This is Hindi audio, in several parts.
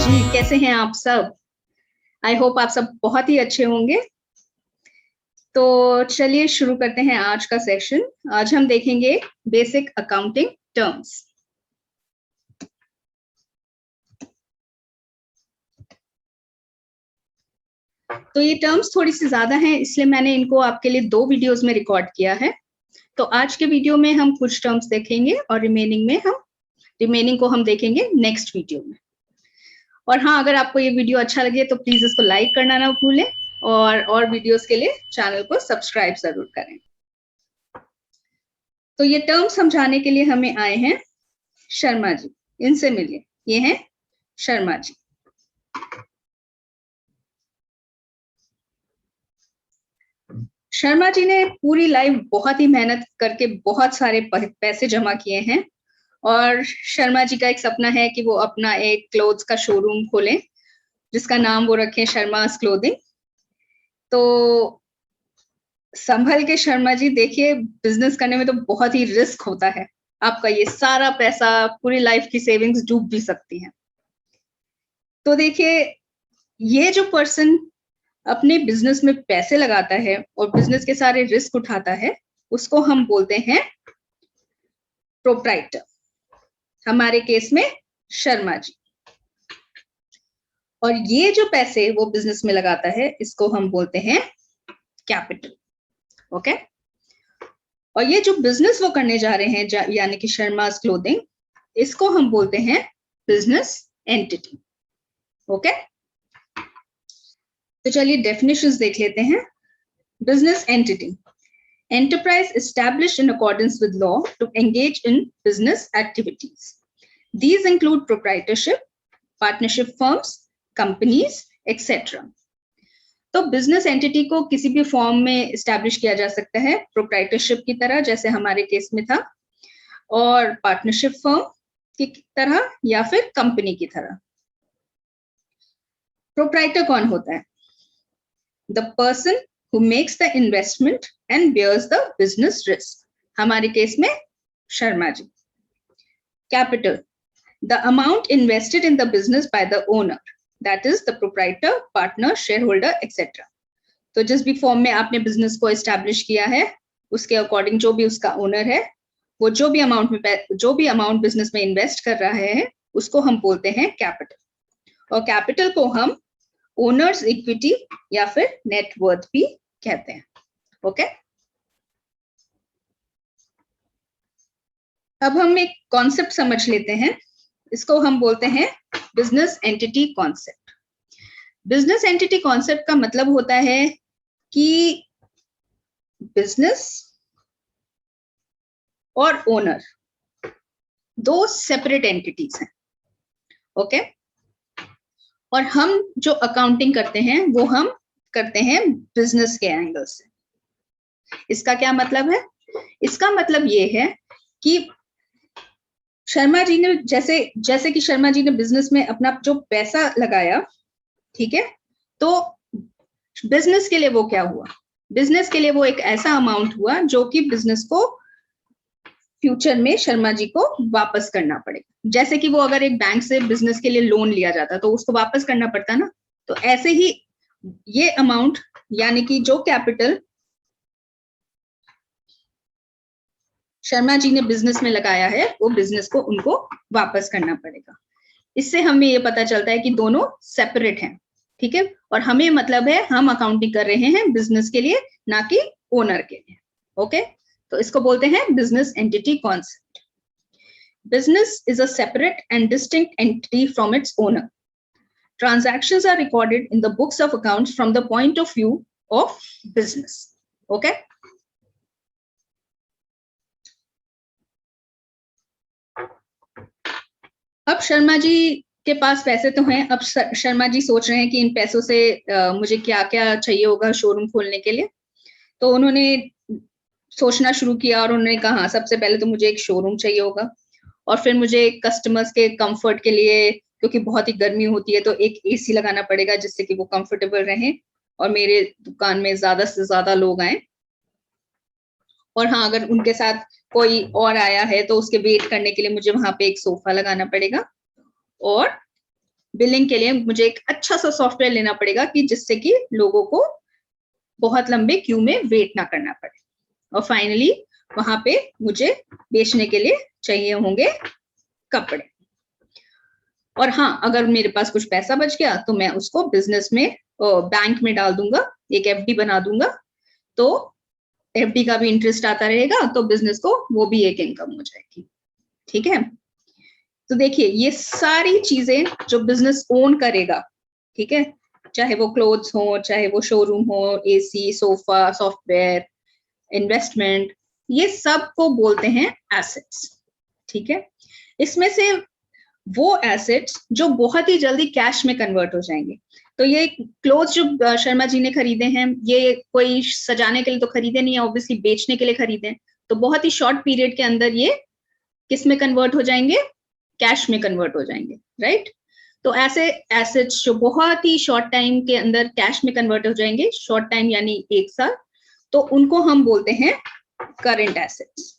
जी, कैसे हैं आप सब? आई होप आप सब बहुत ही अच्छे होंगे। तो चलिए शुरू करते हैं आज का सेशन। आज हम देखेंगे बेसिक अकाउंटिंग टर्म्स। तो ये टर्म्स थोड़ी सी ज्यादा हैं, इसलिए मैंने इनको आपके लिए 2 वीडियोस में रिकॉर्ड किया है। तो आज के वीडियो में हम कुछ टर्म्स देखेंगे और रिमेनिंग को हम देखेंगे नेक्स्ट वीडियो में। और हाँ, अगर आपको ये वीडियो अच्छा लगे तो प्लीज इसको लाइक करना ना भूलें और वीडियोस के लिए चैनल को सब्सक्राइब जरूर करें। तो ये टर्म समझाने के लिए हमें आए हैं शर्मा जी, इनसे मिलिए। ये हैं शर्मा जी। शर्मा जी ने पूरी लाइफ बहुत ही मेहनत करके बहुत सारे पैसे जमा किए हैं और शर्मा जी का एक सपना है कि वो अपना एक क्लोथ्स का शोरूम खोलें, जिसका नाम वो रखें शर्मास क्लोथिंग। तो संभल के शर्मा जी, देखिए बिजनेस करने में तो बहुत ही रिस्क होता है। आपका ये सारा पैसा, पूरी लाइफ की सेविंग्स डूब भी सकती है। तो देखिए, ये जो पर्सन अपने बिजनेस में पैसे लगाता है और बिजनेस के सारे रिस्क उठाता है, उसको हम बोलते हैं प्रोप्राइटर। हमारे केस में शर्मा जी। और ये जो पैसे वो बिजनेस में लगाता है, इसको हम बोलते हैं कैपिटल। ओके। और ये जो बिजनेस वो करने जा रहे हैं, यानी कि शर्मास क्लोथिंग, इसको हम बोलते हैं बिजनेस एंटिटी। ओके। तो चलिए डेफिनेशंस देख लेते हैं। Business entity, enterprise established in accordance with law to engage in business activities. These include proprietorship, partnership firms, companies, etc. तो बिजनेस एंटिटी को किसी भी फॉर्म में एस्टैब्लिश किया जा सकता है, प्रोप्राइटरशिप की तरह जैसे हमारे केस में था, और पार्टनरशिप फर्म की तरह या फिर कंपनी की तरह। प्रोप्राइटर कौन होता है? The person who makes the investment and bears the business risk. हमारे केस में Sharma ji. Capital, the amount invested in the business by the owner, that is the proprietor, partner, shareholder, etc. तो जिस भी फॉर्म में आपने बिजनेस को एस्टैब्लिश किया है, उसके अकॉर्डिंग जो भी उसका ओनर है, वो जो भी अमाउंट बिजनेस में इन्वेस्ट कर रहा है, उसको हम बोलते हैं कैपिटल। और कैपिटल को हम ओनर्स इक्विटी या फिर नेटवर्थ भी कहते हैं। ओके। अब हम एक कॉन्सेप्ट समझ लेते हैं, इसको हम बोलते हैं business entity concept. Business entity concept का मतलब होता है कि बिजनेस और ओनर दो सेपरेट एंटिटीज हैं। ओके। और हम जो अकाउंटिंग करते हैं वो हम करते हैं बिजनेस के एंगल से। इसका क्या मतलब है? इसका मतलब ये है कि शर्मा जी ने जैसे कि शर्मा जी ने बिजनेस में अपना जो पैसा लगाया, ठीक है, तो बिजनेस के लिए वो क्या हुआ? बिजनेस के लिए वो एक ऐसा अमाउंट हुआ जो कि बिजनेस को फ्यूचर में शर्मा जी को वापस करना पड़ेगा। जैसे कि वो अगर एक बैंक से बिजनेस के लिए लोन लिया जाता तो उसको वापस करना पड़ता ना, तो ऐसे ही ये अमाउंट, यानी कि जो कैपिटल शर्मा जी ने बिजनेस में लगाया है, वो बिजनेस को उनको वापस करना पड़ेगा। इससे हमें ये पता चलता है कि दोनों सेपरेट हैं, ठीक है। और हमें मतलब है हम अकाउंटिंग कर रहे हैं बिजनेस के लिए, ना कि ओनर के लिए। ओके। तो इसको बोलते हैं business entity concept. Business is a separate and distinct entity from its owner. Transactions are recorded in the books of accounts from the point of view of business. Okay. अब शर्मा जी के पास पैसे तो हैं। अब शर्मा जी सोच रहे हैं कि इन पैसों से मुझे क्या क्या चाहिए होगा शोरूम खोलने के लिए। तो उन्होंने सोचना शुरू किया और उन्होंने कहा सबसे पहले तो मुझे एक शोरूम चाहिए होगा, और फिर मुझे कस्टमर्स के कंफर्ट के लिए, क्योंकि बहुत ही गर्मी होती है, तो एक एसी लगाना पड़ेगा जिससे कि वो कंफर्टेबल रहें और मेरे दुकान में ज्यादा से ज्यादा लोग आए। और हाँ, अगर उनके साथ कोई और आया है तो उसके वेट करने के लिए मुझे वहां पे एक सोफा लगाना पड़ेगा। और बिलिंग के लिए मुझे एक अच्छा सा सॉफ्टवेयर लेना पड़ेगा कि जिससे कि लोगों को बहुत लंबे क्यू में वेट ना करना पड़े। और फाइनली वहां पे मुझे बेचने के लिए चाहिए होंगे कपड़े। और हाँ, अगर मेरे पास कुछ पैसा बच गया तो मैं उसको बिजनेस में बैंक में डाल दूंगा, एक एफडी बना दूंगा, तो एफडी का भी इंटरेस्ट आता रहेगा, तो बिजनेस को वो भी एक इनकम हो जाएगी। ठीक है, तो देखिए ये सारी चीजें जो बिजनेस ओन करेगा, ठीक है, चाहे वो क्लोथ्स हो, चाहे वो शोरूम हो, एसी, सोफा, सॉफ्टवेयर, इन्वेस्टमेंट, ये सब को बोलते हैं एसेट्स। ठीक है, इसमें से वो एसेट्स जो बहुत ही जल्दी कैश में कन्वर्ट हो जाएंगे। तो ये क्लोथ्स जो शर्मा जी ने खरीदे हैं, ये कोई सजाने के लिए तो खरीदे नहीं है, ऑब्वियसली बेचने के लिए खरीदे, तो बहुत ही शॉर्ट पीरियड के अंदर ये किस में कन्वर्ट हो जाएंगे, कैश में कन्वर्ट हो जाएंगे, राइट। तो ऐसे एसेट्स जो बहुत ही शॉर्ट टाइम के अंदर कैश में कन्वर्ट हो जाएंगे, शॉर्ट टाइम यानी 1 साल, तो उनको हम बोलते हैं करंट एसेट्स।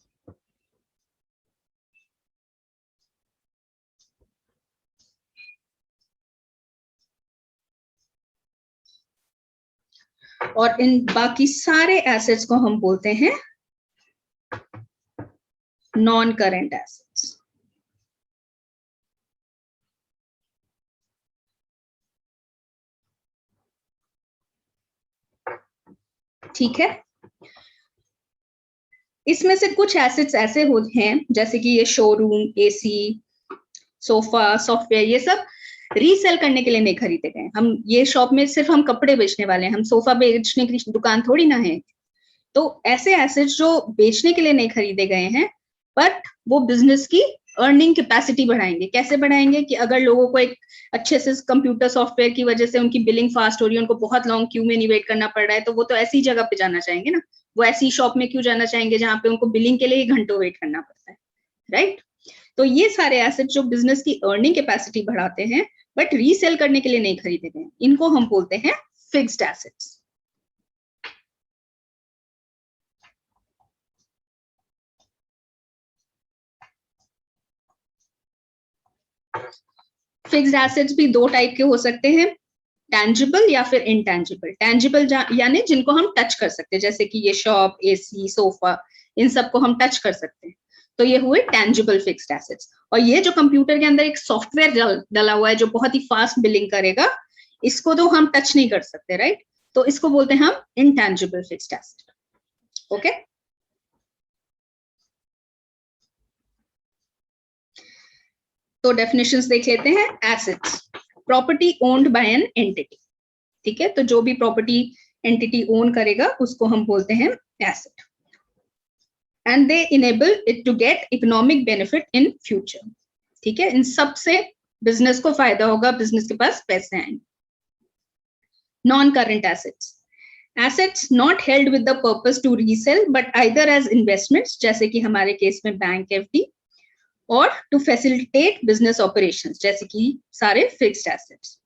और इन बाकी सारे एसेट्स को हम बोलते हैं नॉन करंट एसेट्स। ठीक है, इसमें से कुछ एसेट्स ऐसे होते हैं जैसे कि ये शोरूम, एसी, सोफा, सॉफ्टवेयर, ये सब रीसेल करने के लिए नहीं खरीदे गए। हम ये शॉप में सिर्फ हम कपड़े बेचने वाले हैं, हम सोफा बेचने की दुकान थोड़ी ना है। तो ऐसे एसेट्स जो बेचने के लिए नहीं खरीदे गए हैं, बट वो बिजनेस की अर्निंग कैपेसिटी बढ़ाएंगे। कैसे बढ़ाएंगे कि अगर लोगों को एक अच्छे से कंप्यूटर सॉफ्टवेयर की वजह से उनकी बिलिंग फास्ट हो रही है, उनको बहुत लॉन्ग क्यू में नहीं वेट करना पड़ रहा है, तो वो तो ऐसी जगह पे जाना चाहेंगे ना, वो ऐसी शॉप में क्यों जाना चाहेंगे जहां पे उनको बिलिंग के लिए ही घंटों वेट करना पड़ता है, राइट। तो ये सारे एसेट जो बिजनेस की अर्निंग कैपेसिटी बढ़ाते हैं बट रीसेल करने के लिए नहीं खरीदे गए, इनको हम बोलते हैं फिक्स्ड एसेट्स। फिक्स्ड एसेट्स भी दो टाइप के हो सकते हैं, टैंजिबल या फिर इनटैंजिबल। टैंजिबल यानी जिनको हम टच कर सकते हैं, जैसे कि ये शॉप, एसी, सोफा, इन सबको हम टच कर सकते हैं, तो ये हुए टैंजिबल फिक्स्ड एसेट्स। और ये जो कंप्यूटर के अंदर एक सॉफ्टवेयर डला हुआ है जो बहुत ही फास्ट बिलिंग करेगा, इसको तो हम टच नहीं कर सकते, राइट। तो इसको बोलते हैं हम इनटैंजिबल फिक्स्ड एसेट। ओके, तो डेफिनेशंस देख लेते हैं। Assets, property owned by an entity. ठीक है, तो जो भी प्रॉपर्टी एंटिटी ओन करेगा उसको हम बोलते हैं asset. And they enable it to get economic benefit in future. ठीक है, इन सब से बिजनेस को फायदा होगा, बिजनेस के पास पैसे आएंगे। Non current assets, assets not held with the purpose to resale but either as investments, जैसे कि हमारे केस में बैंक एफडी, और टू फैसिलिटेट बिजनेस ऑपरेशंस, जैसे कि सारे फिक्स्ड एसेट्स।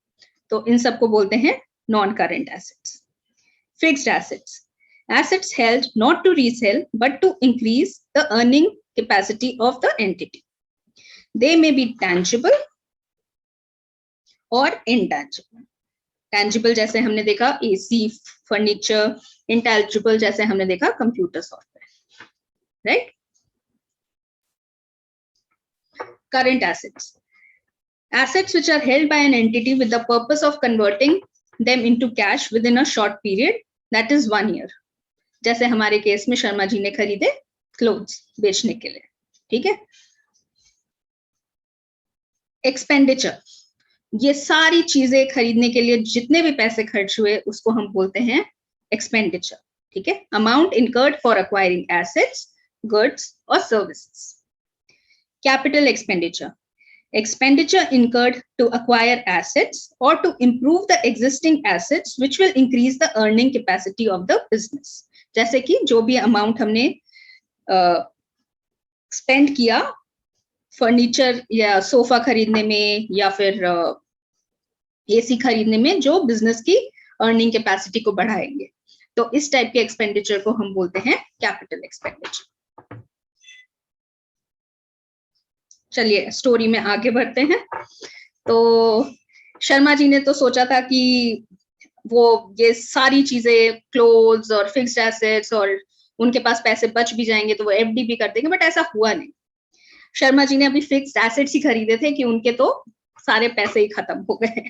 तो इन सबको बोलते हैं non current assets. Fixed assets, assets held not to resell but to increase the earning capacity of the entity. They may be tangible or intangible. Tangible जैसे हमने देखा एसी, फर्नीचर, इंटेलिजिबल जैसे हमने देखा computer software, right. Current assets, assets which are held by an entity with the purpose of converting them into cash within a short period, that is 1 year. जैसे हमारे केस में शर्मा जी ने खरीदे क्लोथ्स बेचने के लिए। ठीक है, एक्सपेंडिचर, ये सारी चीजें खरीदने के लिए जितने भी पैसे खर्च हुए उसको हम बोलते हैं एक्सपेंडिचर। ठीक है, amount incurred for acquiring assets, goods और services. Capital expenditure, expenditure incurred to acquire assets or to improve the existing assets which will increase the earning capacity of the business. जैसे कि जो भी अमाउंट हमने स्पेंड किया फर्नीचर या सोफा खरीदने में या फिर एसी खरीदने में, जो बिजनेस की अर्निंग कैपेसिटी को बढ़ाएंगे, तो इस टाइप के एक्सपेंडिचर को हम बोलते हैं कैपिटल एक्सपेंडिचर। चलिए स्टोरी में आगे बढ़ते हैं। तो शर्मा जी ने तो सोचा था कि वो ये सारी चीजें क्लोथ्स और फिक्स्ड एसेट्स और उनके पास पैसे बच भी जाएंगे तो वो एफडी भी कर देंगे, बट ऐसा हुआ नहीं। शर्मा जी ने अभी फिक्स्ड एसेट्स ही खरीदे थे कि उनके तो सारे पैसे ही खत्म हो गए।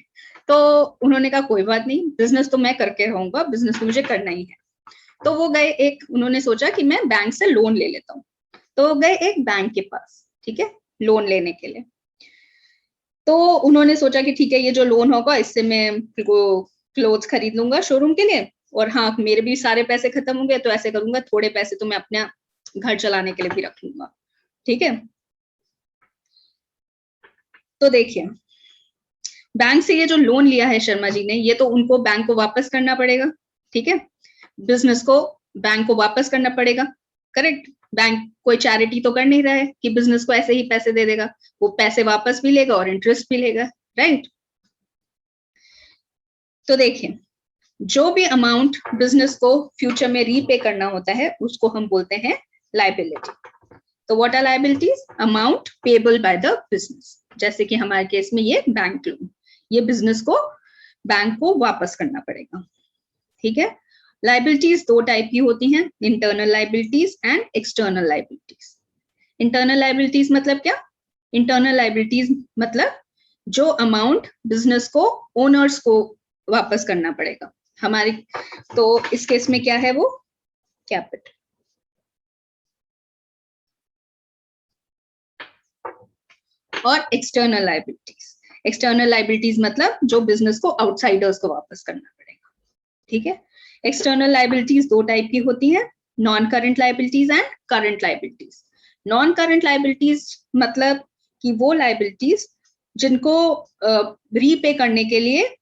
तो उन्होंने कहा कोई बात नहीं, बिजनेस तो मैं करके रहूंगा, बिजनेस तो मुझे करना ही है। तो वो गए, एक उन्होंने सोचा कि मैं बैंक से लोन ले लेता हूँ। तो वो गए एक बैंक के पास, ठीक है, लोन लेने के लिए। तो उन्होंने सोचा कि ठीक है, ये जो लोन होगा इससे मैं क्लोथ्स खरीद लूंगा शोरूम के लिए, और हाँ मेरे भी सारे पैसे खत्म होंगे, तो ऐसे करूंगा थोड़े पैसे तो मैं अपने घर चलाने के लिए भी रख लूंगा, ठीक है। तो देखिए, बैंक से ये जो लोन लिया है शर्मा जी ने, ये तो उनको बैंक को वापस करना पड़ेगा, ठीक है, बिजनेस को बैंक को वापस करना पड़ेगा, करेक्ट। बैंक कोई चैरिटी तो कर नहीं रहा है कि बिजनेस को ऐसे ही पैसे दे देगा, वो पैसे वापस भी लेगा और इंटरेस्ट भी लेगा, राइट। तो देखिए, जो भी अमाउंट बिजनेस को फ्यूचर में रीपे करना होता है उसको हम बोलते हैं लाइबिलिटी। तो what are liabilities? Amount payable by the business. जैसे कि हमारे केस में ये बैंक लोन, ये बिजनेस को बैंक को वापस करना पड़ेगा, ठीक है। लाइबिलिटीज दो टाइप की होती हैं, internal liabilities and external liabilities. Internal liabilities मतलब क्या? इंटरनल लाइबिलिटीज मतलब जो अमाउंट बिजनेस को, ओनर्स को वापस करना पड़ेगा हमारी। तो इस केस में क्या है वो? कैपिटल। और एक्सटर्नल लाइबिलिटीज, एक्सटर्नल लाइबिलिटीज मतलब जो बिजनेस को आउटसाइडर्स को वापस करना पड़ेगा, ठीक है। एक्सटर्नल लाइबिलिटीज दो टाइप की होती हैं, non current liabilities and current liabilities. Non current liabilities मतलब कि वो लाइबिलिटीज जिनको रीपे करने के लिए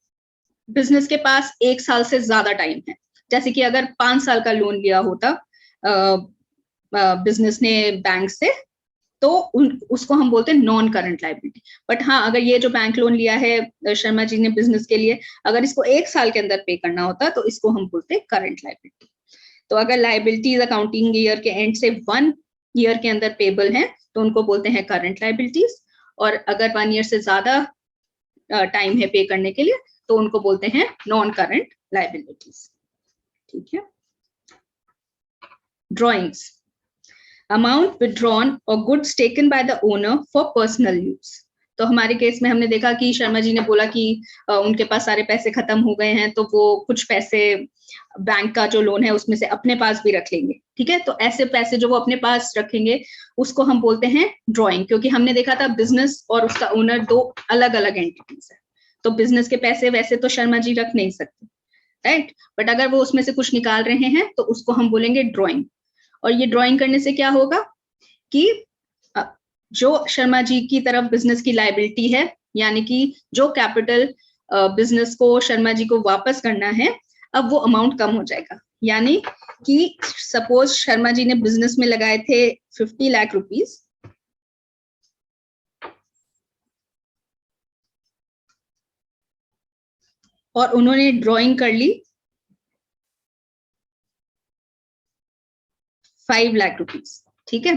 बिजनेस के पास 1 साल से ज्यादा टाइम है। जैसे कि अगर 5 साल का लोन लिया होता बिजनेस ने बैंक से, तो उसको हम बोलते हैं नॉन करंट लाइबिलिटी। बट हाँ, अगर ये जो बैंक लोन लिया है शर्मा जी ने बिजनेस के लिए, अगर इसको 1 साल के अंदर पे करना होता तो इसको हम बोलते हैं करंट लाइबिलिटी। तो अगर लाइबिलिटीज अकाउंटिंग ईयर के एंड से 1 ईयर के अंदर पेबल हैं तो उनको बोलते हैं करंट लाइबिलिटीज, और अगर 1 ईयर से ज्यादा टाइम है पे करने के लिए तो उनको बोलते हैं नॉन करंट लाइबिलिटीज, ठीक है। ड्रॉइंग्स, अमाउंट विड्रॉन और goods taken by the owner for personal use. तो हमारे केस में हमने देखा कि शर्मा जी ने बोला कि उनके पास सारे पैसे खत्म हो गए हैं, तो वो कुछ पैसे बैंक का जो लोन है उसमें से अपने पास भी रख लेंगे, ठीक है। तो ऐसे पैसे जो वो अपने पास रखेंगे उसको हम बोलते हैं ड्रॉइंग, क्योंकि हमने देखा था बिजनेस और उसका ओनर दो अलग अलग एंटिटीज है। तो बिजनेस के पैसे वैसे तो शर्मा जी रख नहीं सकते, राइट, बट अगर वो उसमें से कुछ निकाल रहे हैं तो उसको हम बोलेंगे ड्रॉइंग। और ये ड्राइंग करने से क्या होगा कि जो शर्मा जी की तरफ बिजनेस की लाइबिलिटी है, यानी कि जो कैपिटल बिजनेस को शर्मा जी को वापस करना है, अब वो अमाउंट कम हो जाएगा। यानी कि सपोज शर्मा जी ने बिजनेस में लगाए थे 50 लाख रुपीस, और उन्होंने ड्राइंग कर ली 5 लाख रुपीस, ठीक है।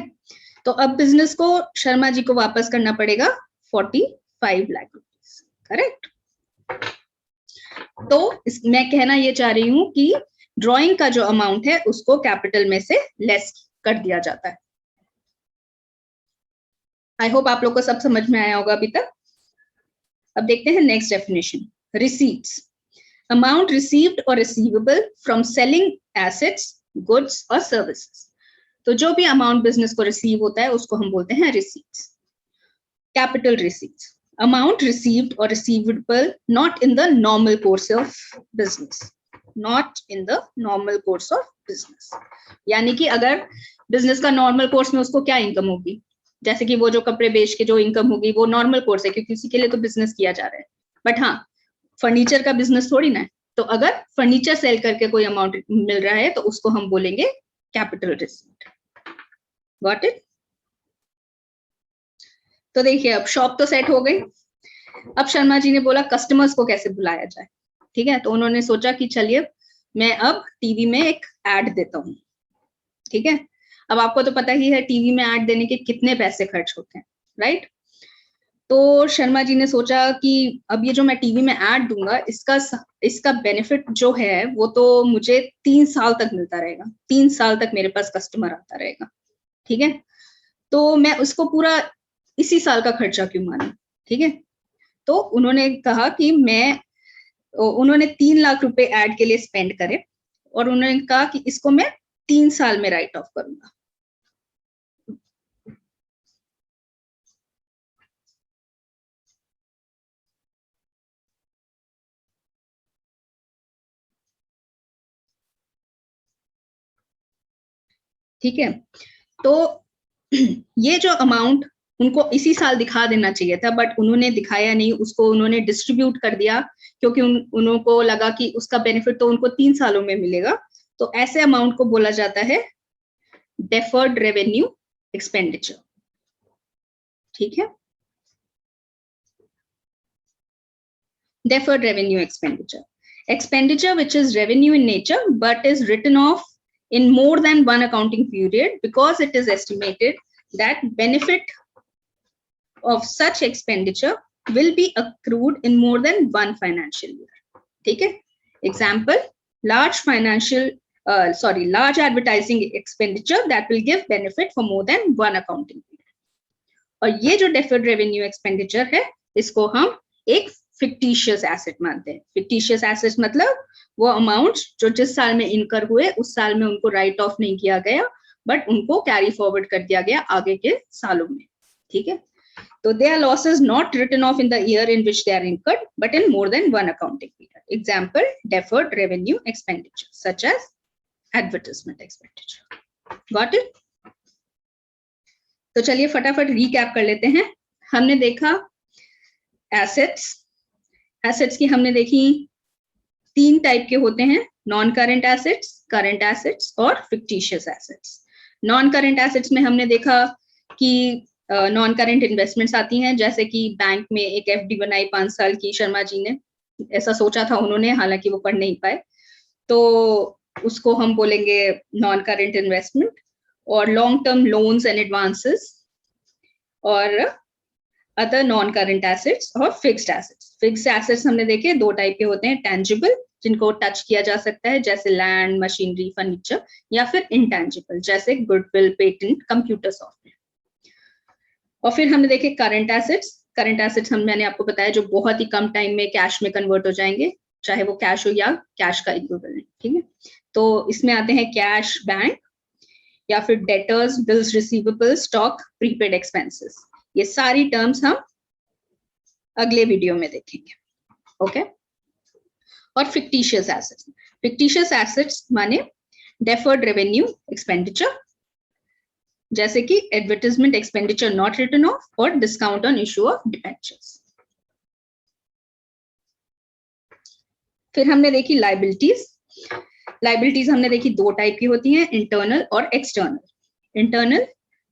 तो अब बिजनेस को शर्मा जी को वापस करना पड़ेगा 45 लाख रुपीस, करेक्ट। तो मैं कहना ये चाह रही हूं कि ड्राइंग का जो अमाउंट है उसको कैपिटल में से लेस कर दिया जाता है। आई होप आप लोग को सब समझ में आया होगा अभी तक। अब देखते हैं next definition, receipts, amount received और receivable from selling assets, goods और सर्विसेज। तो जो भी अमाउंट बिजनेस को रिसीव होता है उसको हम बोलते हैं receipts. Capital receipts, amount received or receivable not in the normal course of business, not in the normal course of business। यानी कि अगर बिजनेस का नॉर्मल कोर्स में उसको क्या इनकम होगी, जैसे कि वो जो कपड़े बेच के जो इनकम होगी वो नॉर्मल कोर्स है क्योंकि उसी के लिए तो बिजनेस किया जा रहा है। बट हाँ, फर्नीचर का बिजनेस थोड़ी ना है, तो अगर फर्नीचर सेल करके कोई अमाउंट मिल रहा है तो उसको हम बोलेंगे कैपिटल रिसीट। Got it? तो देखिए, अब शॉप तो सेट हो गई। अब शर्मा जी ने बोला कस्टमर्स को कैसे बुलाया जाए, ठीक है। तो उन्होंने सोचा कि चलिए मैं अब टीवी में एक एड देता हूँ, ठीक है। अब आपको तो पता ही है टीवी में एड देने के कितने पैसे खर्च होते हैं, राइट। तो शर्मा जी ने सोचा कि अब ये जो मैं टीवी में ऐड दूंगा, इसका बेनिफिट जो है वो तो मुझे 3 साल तक मिलता रहेगा, 3 साल तक मेरे पास कस्टमर आता रहेगा, ठीक है। तो मैं उसको पूरा इसी साल का खर्चा क्यों मानूं, ठीक है। तो उन्होंने कहा कि उन्होंने 3 लाख रुपए ऐड के लिए स्पेंड करे और उन्होंने कहा कि इसको मैं 3 साल में राइट ऑफ करूंगा। ठीक है। तो ये जो अमाउंट उनको इसी साल दिखा देना चाहिए था, बट उन्होंने दिखाया नहीं, उसको उन्होंने डिस्ट्रीब्यूट कर दिया, क्योंकि उनको लगा कि उसका बेनिफिट तो उनको 3 सालों में मिलेगा। तो ऐसे अमाउंट को बोला जाता है डेफर्ड रेवेन्यू एक्सपेंडिचर, ठीक है। Deferred revenue expenditure which is revenue in nature but is written off in more than one accounting period because it is estimated that benefit of such expenditure will be accrued in more than one financial year, ठीक है। Example, large advertising expenditure that will give benefit for more than one accounting period. और ये जो deferred revenue expenditure है, इसको हम एक फिक्टिशियस एसेट मानते हैं। फिक्टिशियस एसेट मतलब वो अमाउंट जो जिस साल में इनकर हुए उस साल में उनको राइट ऑफ नहीं किया गया, बट उनको कैरी फॉरवर्ड कर दिया गया आगे के सालों में, ठीक है। तो they are losses not written off in the year in which they are incurred but in more than one accounting period. Example, deferred revenue expenditure such as advertisement expenditure. Got it? तो चलिए फटाफट रीकैप कर लेते हैं। हमने देखा एसेट्स की हमने देखी 3 टाइप के होते हैं, non current assets, current assets और fictitious assets. Non current assets में हमने देखा कि नॉन करंट इन्वेस्टमेंट्स आती हैं, जैसे कि बैंक में एक एफडी बनाई 5 साल की, शर्मा जी ने ऐसा सोचा था उन्होंने, हालांकि वो पढ़ नहीं पाए, तो उसको हम बोलेंगे नॉन करंट इन्वेस्टमेंट। और long term loans and advances और अदर नॉन करंट एसेट्स और फिक्स्ड एसेट्स। फिक्स्ड एसेट्स हमने देखे 2 टाइप के होते हैं, टेंजिबल जिनको टच किया जा सकता है जैसे लैंड, मशीनरी, फर्नीचर, या फिर इंटेंजिबल जैसे गुडविल, पेटेंट, कंप्यूटर सॉफ्टवेयर। और फिर हमने देखे करंट एसेट्स। करंट एसेट्स मैंने आपको बताया जो बहुत ही कम टाइम में कैश में कन्वर्ट हो जाएंगे, चाहे वो कैश हो या कैश का इक्विवेलेंट, ठीक है। तो इसमें आते हैं कैश, बैंक, या फिर debtors, bills receivable, stock, prepaid expenses. ये सारी टर्म्स हम अगले वीडियो में देखेंगे, ओके। और फिक्टिशियस एसेट्स, फिक्टिशियस एसेट्स माने डेफर्ड रेवेन्यू एक्सपेंडिचर, जैसे कि advertisement expenditure not written off और discount on issue of debentures. फिर हमने देखी लायबिलिटीज। लायबिलिटीज हमने देखी 2 टाइप की होती हैं, इंटरनल और एक्सटर्नल। इंटरनल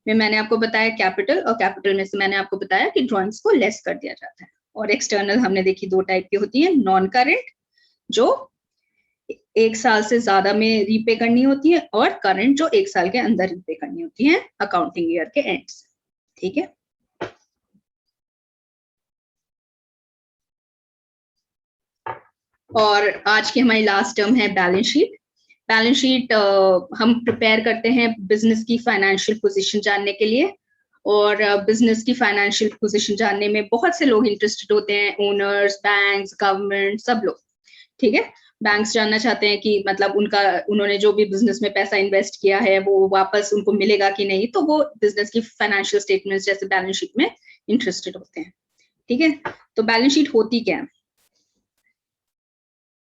में मैंने आपको बताया कैपिटल, और कैपिटल में से मैंने आपको बताया कि ड्रॉइंग्स को लेस कर दिया जाता है। और एक्सटर्नल हमने देखी 2 टाइप की होती है, नॉन करंट जो 1 साल से ज्यादा में रीपे करनी होती है, और करंट जो 1 साल के अंदर रीपे करनी होती है अकाउंटिंग ईयर के एंड से, ठीक है। और आज की हमारी लास्ट टर्म है बैलेंस शीट। बैलेंस शीट हम प्रिपेयर करते हैं बिजनेस की फाइनेंशियल पोजीशन जानने के लिए, और बिजनेस की फाइनेंशियल पोजीशन जानने में बहुत से लोग इंटरेस्टेड होते हैं, ओनर्स, बैंक्स, गवर्नमेंट, सब लोग, ठीक है। बैंक्स जानना चाहते हैं कि मतलब उन्होंने जो भी बिजनेस में पैसा इन्वेस्ट किया है वो वापस उनको मिलेगा कि नहीं, तो वो बिजनेस की फाइनेंशियल स्टेटमेंट्स जैसे बैलेंस शीट में इंटरेस्टेड होते हैं, ठीक है। तो बैलेंस शीट होती क्या है?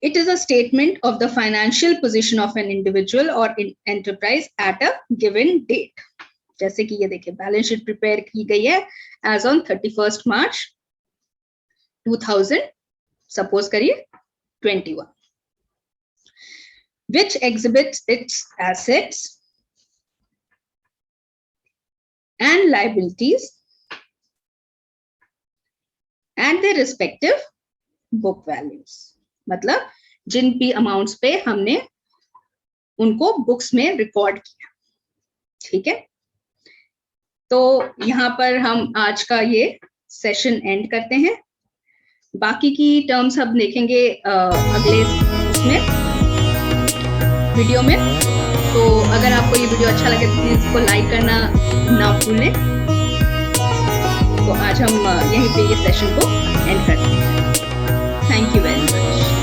It is a statement of the financial position of an individual or enterprise at a given date. जैसे कि ये देखिए बैलेंस शीट प्रिपेयर की गई है एज ऑन 31 मार्च 2000, सपोज करिए 21, which exhibits its assets and liabilities and their respective book values. मतलब जिन भी अमाउंट्स पे हमने उनको बुक्स में रिकॉर्ड किया, ठीक है। तो यहाँ पर हम आज का ये सेशन एंड करते हैं। बाकी की टर्म्स अब देखेंगे अगले इसमें वीडियो में। तो अगर आपको ये वीडियो अच्छा लगे तो प्लीज इसको लाइक करना ना भूलें। तो आज हम यहीं पे ये सेशन को एंड करते हैं। Thank you very much.